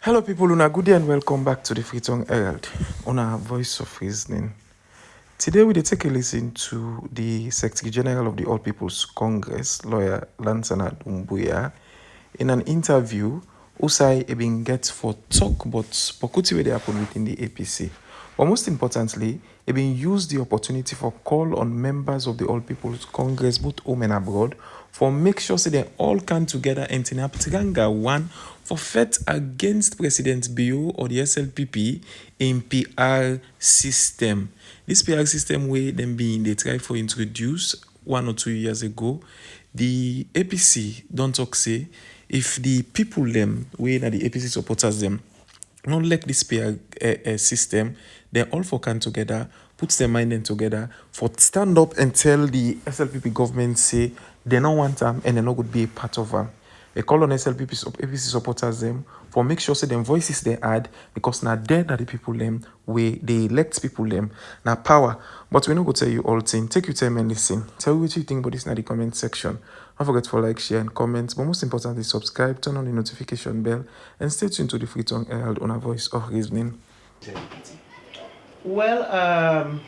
Hello, people. Una good day and welcome back to the Freetongue Herald, Una Voice of Reasoning. Today, we dey take a listen to the Secretary General of the All People's Congress, lawyer Lansana Dumbuya, in an interview. Usai been get for talk but pokuti wey dey happen within the APC. But most importantly, he been use the opportunity for call on members of the All People's Congress, both home and abroad, for make sure say they all come together and tinaptranga one for fight against President Bio or the SLPP in PR system. This PR system way them being they try for introduce 1 or 2 years ago. The APC don't talk say if the people them way that the APC supporters them not like this PR system, they all for come together, put their mind in together, for stand up and tell the SLPP government say they don't want them and they're not going to be a part of them. They call on APC supporters them for make sure say them voices they add because now they're the people them where they elect people them now power. But we not go tell you all things. Take your time and listen. Tell me what you think about this in the comment section. Don't forget to like, share, and comment. But most importantly, subscribe, turn on the notification bell, and stay tuned to the Freetongue Herald on a Voice of Reasoning. Well,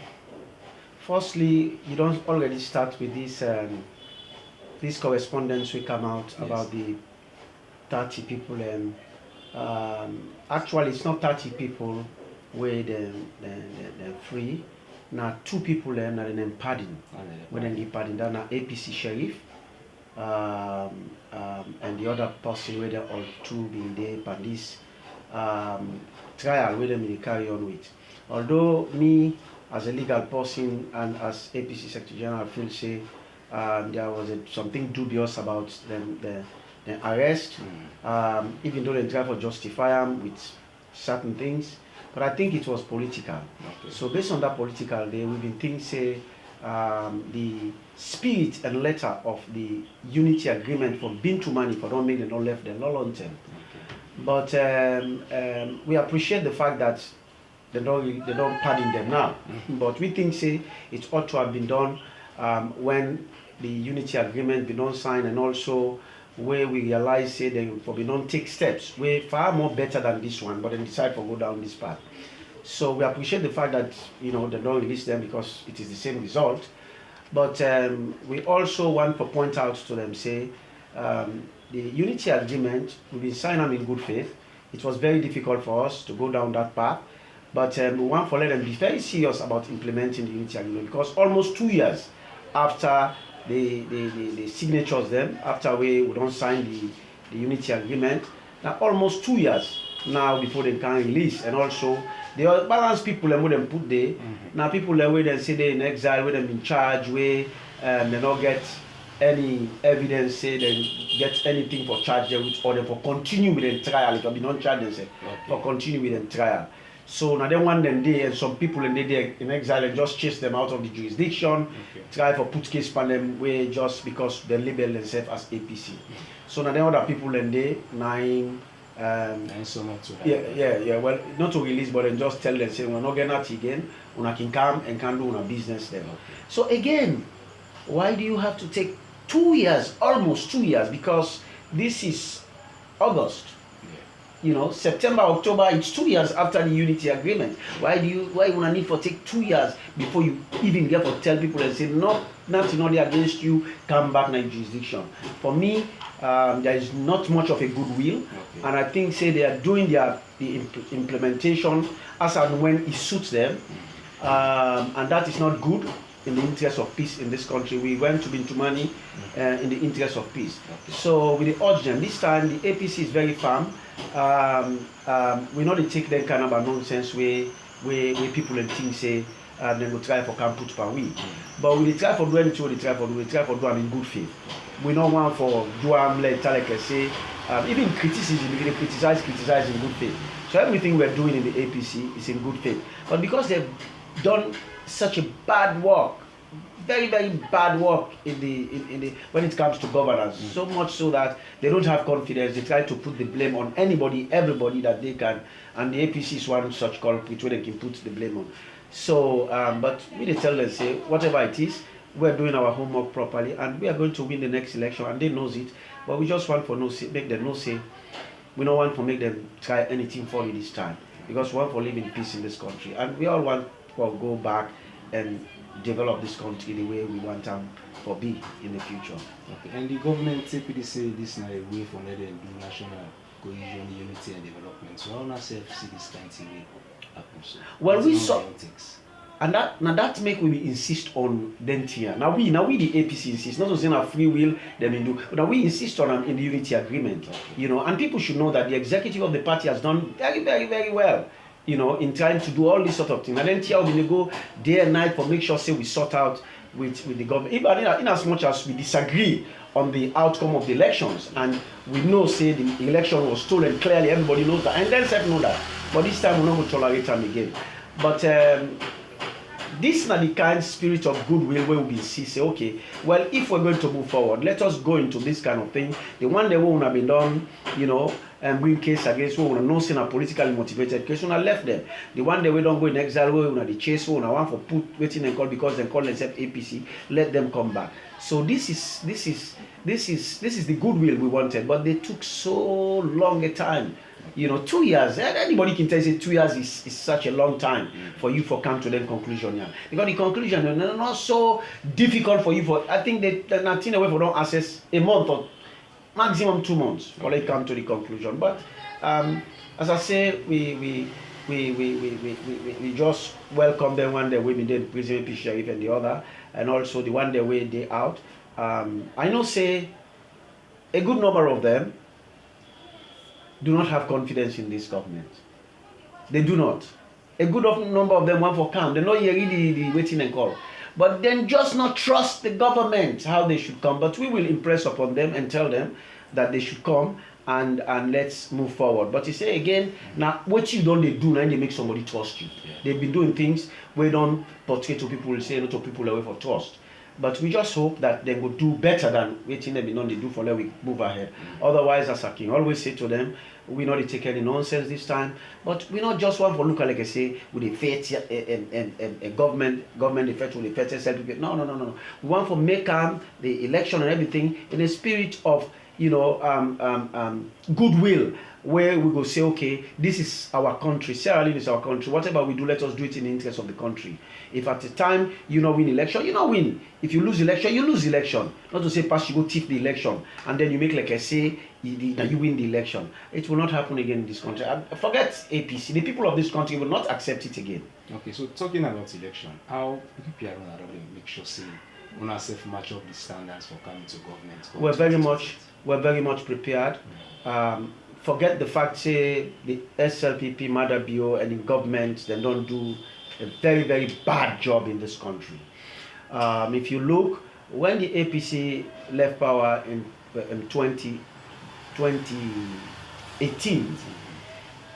firstly, you don't already start with this correspondence we come out about the 30 people. Actually, it's not 30 people where they're free. Now, 2 people that are in pardon. When they pardon, they're APC sheriff. And the other person where they're all 2 being there by this trial where they carry on with. Although me as a legal person and as APC Secretary General feel say there was something dubious about the arrest, even though they try to justify them with certain things, but I think it was political. Okay. So based on that political day, we've been thinking say the spirit and letter of the unity agreement for Bintu money for don't make them not left the law long term. Okay. But we appreciate the fact that they don't pardon them now. Mm-hmm. But we think say it ought to have been done when the unity agreement be not signed, and also where we realize say they for be not take steps way far more better than this one, but then decide to go down this path. So we appreciate the fact that they don't release them because it is the same result. But we also want to point out to them say the unity agreement we've been signed them in good faith. It was very difficult for us to go down that path. But we want to let them be very serious about implementing the unity agreement, because almost 2 years after the signatures them, after we don't sign the unity agreement, now almost 2 years now before they can release. And also the balance people where them put there, mm-hmm. Now people where they say they in exile, where them in charge, where they not get any evidence say they get anything for charge there with, or they for continue with the trial. It will be non charge themselves, okay. For continue with the trial. So now they want them there, and some people in there in exile and just chase them out of the jurisdiction, okay. Try for put case on them way just because they label themselves as APC. Mm-hmm. So now there are other people in there, and so not to yeah. Well, not to release, but then just tell them say we're not getting that again. Una can come and can do una business there. Okay. So again, why do you have to take 2 years, almost 2 years? Because this is August. September, October, it's 2 years after the unity agreement. Why would I need to take 2 years before you even get to tell people and say, no, nothing only against you, come back in jurisdiction? For me, there is not much of a goodwill, okay. And I think say they are doing the implementation as and when it suits them, and that is not good in the interest of peace in this country. We went to Bintumani in the interest of peace. Okay. So we urge them. This time the APC is very firm. We not take that kind of a nonsense where people and things say they will try for come put per week. But we try for do anything we try for do. We try for do them in good faith. We don't want for do them like say even criticism. We can criticize in good faith. So everything we're doing in the APC is in good faith. But because they've done such a bad work, very, very bad work in the when it comes to governance, so much so that they don't have confidence. They try to put the blame on anybody, everybody that they can, and the APC is one such culprit where they can put the blame on. So, but we tell them say whatever it is, we're doing our homework properly, and we are going to win the next election, and they knows it. But we just want for make them know say We don't want to make them try anything for you this time, because we want to live in peace in this country, and we all want to go back and develop this country the way we want them to be in the future. Okay. And the government typically say this is a way for them to do national cohesion, unity, and development. So how does you see this kind of thing happen? So, well, we saw. And that make we insist on them here. Now we the APC insist, not to say a free will them in do. But now we insist on in the unity agreement. You know, and people should know that the executive of the party has done very, very, very well, you know, in trying to do all this sort of thing. And then here we go day and night for make sure say we sort out with the government. Even in as much as we disagree on the outcome of the elections, and we know say the election was stolen clearly, everybody knows that, and then said know that. But this time we're not going to tolerate them again. But this is not the kind of spirit of goodwill where we see, say, okay, well, if we're going to move forward, let us go into this kind of thing. The one that won't have been done, you know, and bring case against who will not seen a politically motivated case, when I left them. The one that we don't go in exile, we will the chase, we want for put waiting and call because they call themselves APC, let them come back. So this is the goodwill we wanted, but they took so long a time. You know, 2 years. Anybody can tell you 2 years is such a long time for you for come to the conclusion. Yeah, because the conclusion is not so difficult for you. For I think they're not in a way for don't access a month or maximum 2 months for they come to the conclusion. But as I say, we just welcome them one day we did prison sheriff and the other, and also the one day way they out. I know say a good number of them do not have confidence in this government. They do not. A good number of them want for come. They know you really the waiting and call. But then just not trust the government how they should come. But we will impress upon them and tell them that they should come and let's move forward. But you say again, now what you don't they do now they make somebody trust you. Yeah. They've been doing things we don't portray to people, say not to people away for trust. But we just hope that they will do better than waiting them they do for let we move ahead. Otherwise, as a king always say to them, we not take any nonsense this time, but we not just want for look like I say with a faith and government effect with the faith self. No. We want for make the election and everything in a spirit of goodwill, where we go say, okay, this is our country, Sierra Leone is our country, whatever we do, let us do it in the interest of the country. If at the time you not win election, you not win. If you lose election, you lose election. Not to say pass you go thief the election and then you make like I say that you win the election. It will not happen again in this country. Forget APC. The people of this country will not accept it again. Okay, so talking about election, how people are make sure say una self match up the standards for coming to government? We're very much prepared. Forget the fact say the SLPP, Mother BO and the government, they don't do a very, very bad job in this country. If you look, when the APC left power in 2018,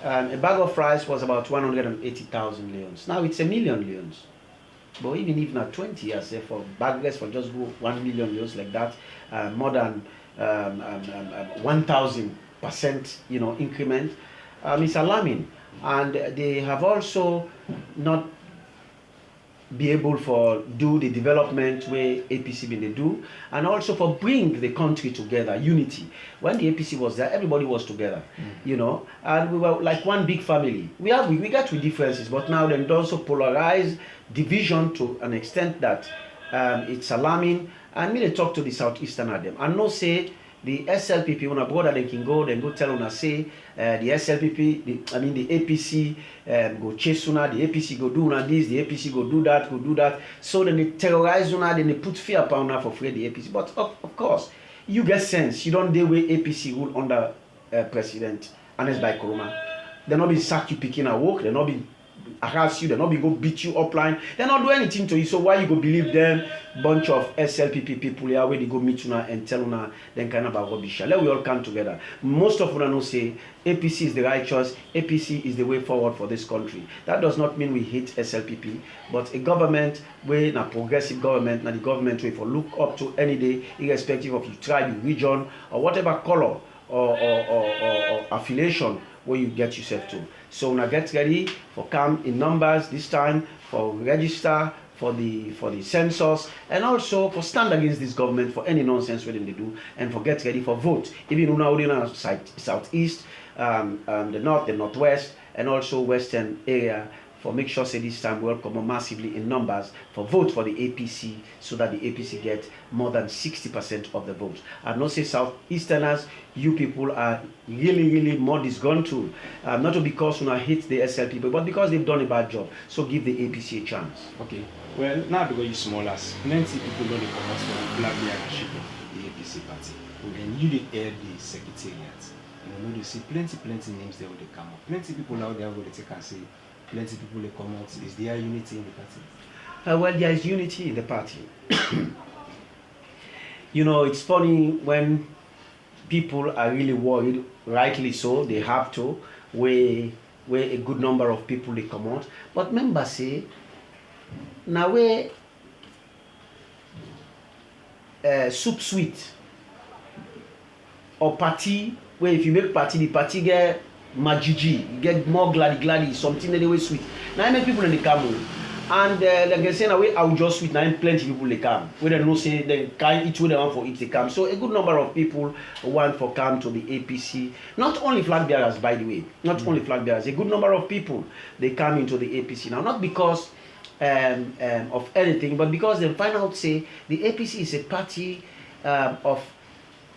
a bag of rice was about 180,000 leons. Now it's 1 million leons. But even if not 20 years, say for bagless for just go 1 million leons like that, more than 1,000% increment, it's alarming. And they have also not be able for do the development where APC been they do, and also for bring the country together, unity. When the APC was there, everybody was together, and we were like one big family. We got with differences, but now they also polarize division to an extent that it's alarming. And me they talk to the Southeastern at them, and no say the SLPP, when a brother they can go tell una say the SLPP, the APC go chase una, the APC go do una this, the APC go do that. So then they terrorize una, then they put fear upon una for free the APC. But of course, you get sense. You don't deal with APC rule under President Anes by Koroma. They're not being sacked you picking a work. They're not being harass you. They're not being go beat you upline. They're not do anything to you. So why you go believe them? Bunch of SLPP people here where they go meet una and tell una then kind of about rubbish. Let we all come together. Most of una know say APC is the right choice. APC is the way forward for this country. That does not mean we hate SLPP, but a government where a progressive government, na the government way for look up to any day, irrespective of your tribe, your region, or whatever color or affiliation where you get yourself to. So now get ready for come in numbers this time, for register, for the census, and also for stand against this government for any nonsense within they do, and for get ready for vote. Even now in our southeast, the north, the northwest, and also western area, for make sure say this time we'll come massively in numbers for vote for the APC, so that the APC get more than 60% of the votes. I know say Southeasterners, you people are really more disgruntled, not because you hate the SL people, but because they've done a bad job. So give the APC a chance. Okay. Well, now because you small as plenty people know the comments for the black leadership of the APC party. And you did air the secretariat. You know, you see plenty names there will they come up. Plenty people out there will take and say, plenty people they come out. Is there unity in the party? Well, there is unity in the party. You know, it's funny when people are really worried, rightly so, they have to, where a good number of people they come out. But members say, now where soup sweet or party, where if you make party, the party get majiji, you get more gladdy, something that they way sweet. Now I make people in the come. And like I say, now I will just sweet, now plenty people they come. We don't know say they can each one they want for each they come. So a good number of people want for come to the APC. Not only flag bearers, by the way, not only flag bearers, a good number of people they come into the APC now, not because of anything, but because they find out say the APC is a party of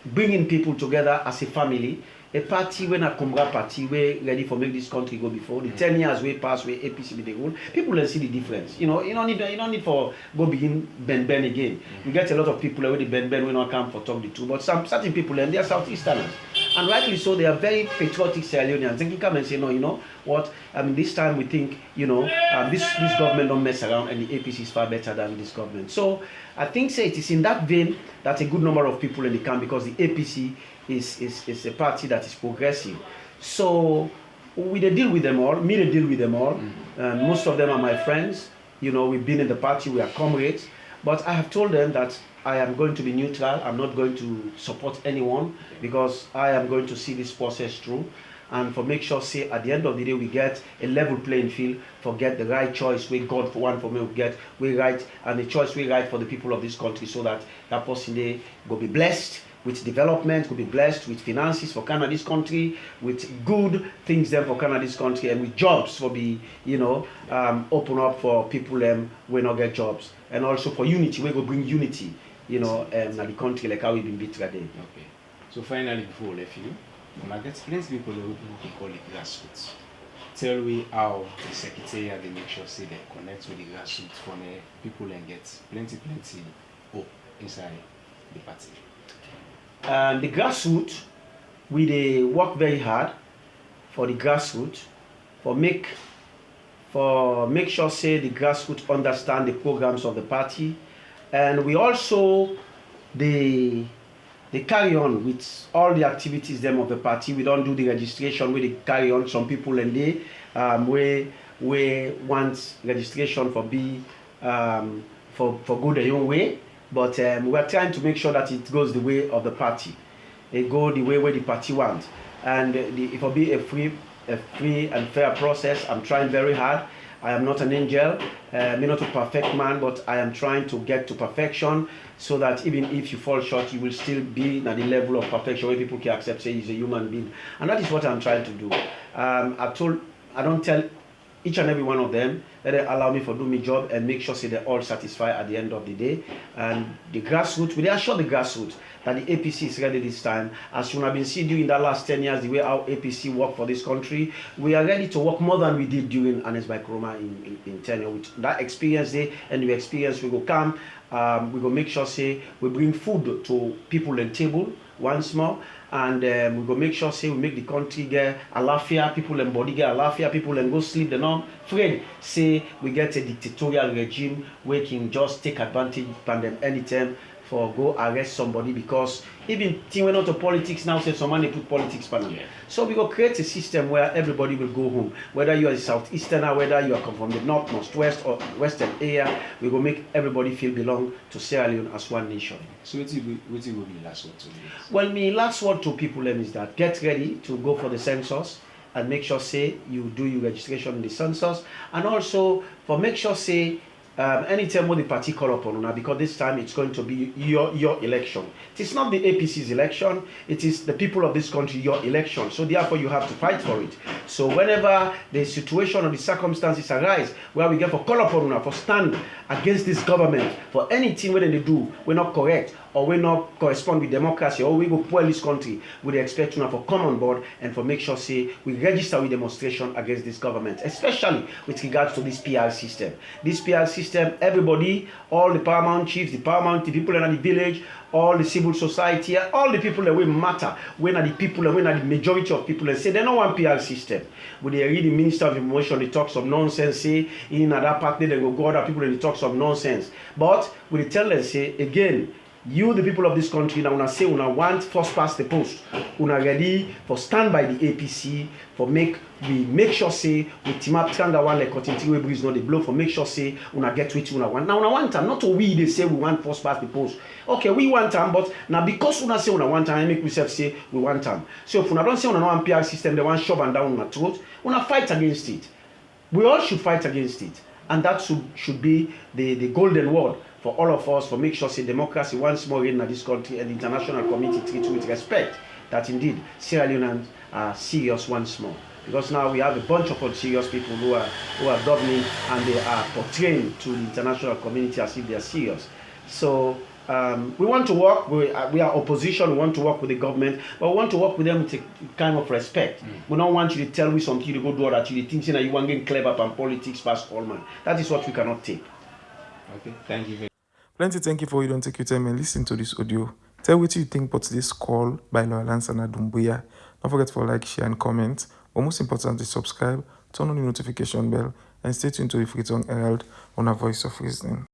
bringing people together as a family. A party when a Kumra party we ready for make this country go before the 10 years we pass where APC be the rule. People will see the difference. You know, you don't need for go begin Ben again. We get a lot of people already Ben will not come for talk the two, but some certain people and they are Southeasterners. And rightly so, they are very patriotic Sierra Leoneans. They can come and say, no, you know what? I mean, this time we think, you know, this government don't mess around, and the APC is far better than this government. So I think say it is in that vein that a good number of people in the camp, because the APC is a party that is progressive. So we deal with them all. Me they deal with them all. Most of them are my friends. You know, we've been in the party. We are comrades. But I have told them that I am going to be neutral. I'm not going to support anyone, because I am going to see this process through, and for make sure say at the end of the day we get a level playing field, for get the right choice we God for one for me we get we right, and the choice we right for the people of this country, so that that person they will be blessed with development, will be blessed with finances for Canada, this country, with good things then for Canada, this country, and with jobs for be, you know, open up for people will not get jobs, and also for unity, we go bring unity, you know, in the country like how we've been beat today. Okay. So finally, before we left you, when I get plenty people who call it grassroots. Tell me how the secretariat they make sure say they connect with the grassroots for the people and get plenty hope inside the party. The grassroots, we work very hard for the grassroots, for make sure say the grassroots understand the programs of the party, and we also they carry on with all the activities them of the party. We don't do the registration, we carry on. Some people and they we want registration for be for go their own way. But we are trying to make sure that it goes the way of the party. It go the way where the party wants. And it will be a free and fair process. I'm trying very hard. I am not an angel, me not a perfect man, but I am trying to get to perfection, so that even if you fall short, you will still be at the level of perfection where people can accept, say, he's a human being. And that is what I'm trying to do. I don't tell each and every one of them that they allow me for do my job and make sure say they're all satisfied at the end of the day. And the grassroots, we assure the grassroots that the APC is ready this time. As you have been seeing during the last 10 years, the way our APC work for this country, we are ready to work more than we did during Anes by Kroma in 10 years. With that experience there and the experience, we go come, we go make sure say we bring food to people on table once more. And we go make sure say we make the country get alafia, people and body get alafia, people and go sleep. They're not afraid say we get a dictatorial regime where can just take advantage of them anytime for go arrest somebody, because even thing went out to politics now, say someone they put politics for them. Yeah. So we go create a system where everybody will go home, whether you are a Southeasterner, whether you are come from the north, northwest, or western area. We go make everybody feel belong to Sierra Leone as one nation. So what will be the last word to this? Well, my last word to people is that get ready to go for the census, and make sure say you do your registration in the census, and also for make sure say anytime when the party call upon una, because this time it's going to be your election. It is not the APC's election, it is the people of this country, your election. So therefore you have to fight for it. So whenever the situation or the circumstances arise where we get for call upon una for stand against this government for anything where they do, we're not correct or we not correspond with democracy or we go spoil this country, we expect una for come on board and for make sure say we register with demonstration against this government, especially with regards to this PR system. This PR system, everybody, all the paramount chiefs, the people in the village, all the civil society, all the people that will matter, when are the people and when are the majority of people, and say they don't want PR system. When they read the Minister of Information, they talk some nonsense, say in that part they go other people and they talk some nonsense. But when they tell them, say again, you the people of this country now una say una want first past the post, una ready for stand by the APC for make sure say we team up tranga one like cotton we breeze no the blow for make sure say una get what una want. Now una want time, not to we they say we want first past the post. Okay, we want time, but now because una say una want time, make we say we want time. So if una don't say una no want PR system, they want shove and down una throat, una fight against it. We all should fight against it, and that should be the golden word for all of us, for make sure say democracy once more in this country and the international community treat with respect that indeed Sierra Leoneans are serious once more. Because now we have a bunch of unserious people who are governing and they are portraying to the international community as if they are serious. So we want to work, we are opposition, we want to work with the government, but we want to work with them with a kind of respect. We don't want you to tell me something, you go do that, you think that you want to get clever and politics past all man. That is what we cannot take. Okay, thank you very Plenty thank you for you don't take your time and listen to this audio. Tell what you think about this call by Lawyer Lansana Dumbuya. Don't forget to like, share and comment. But most importantly, subscribe, turn on the notification bell and stay tuned to the Freetown Herald on a Voice of Reasoning.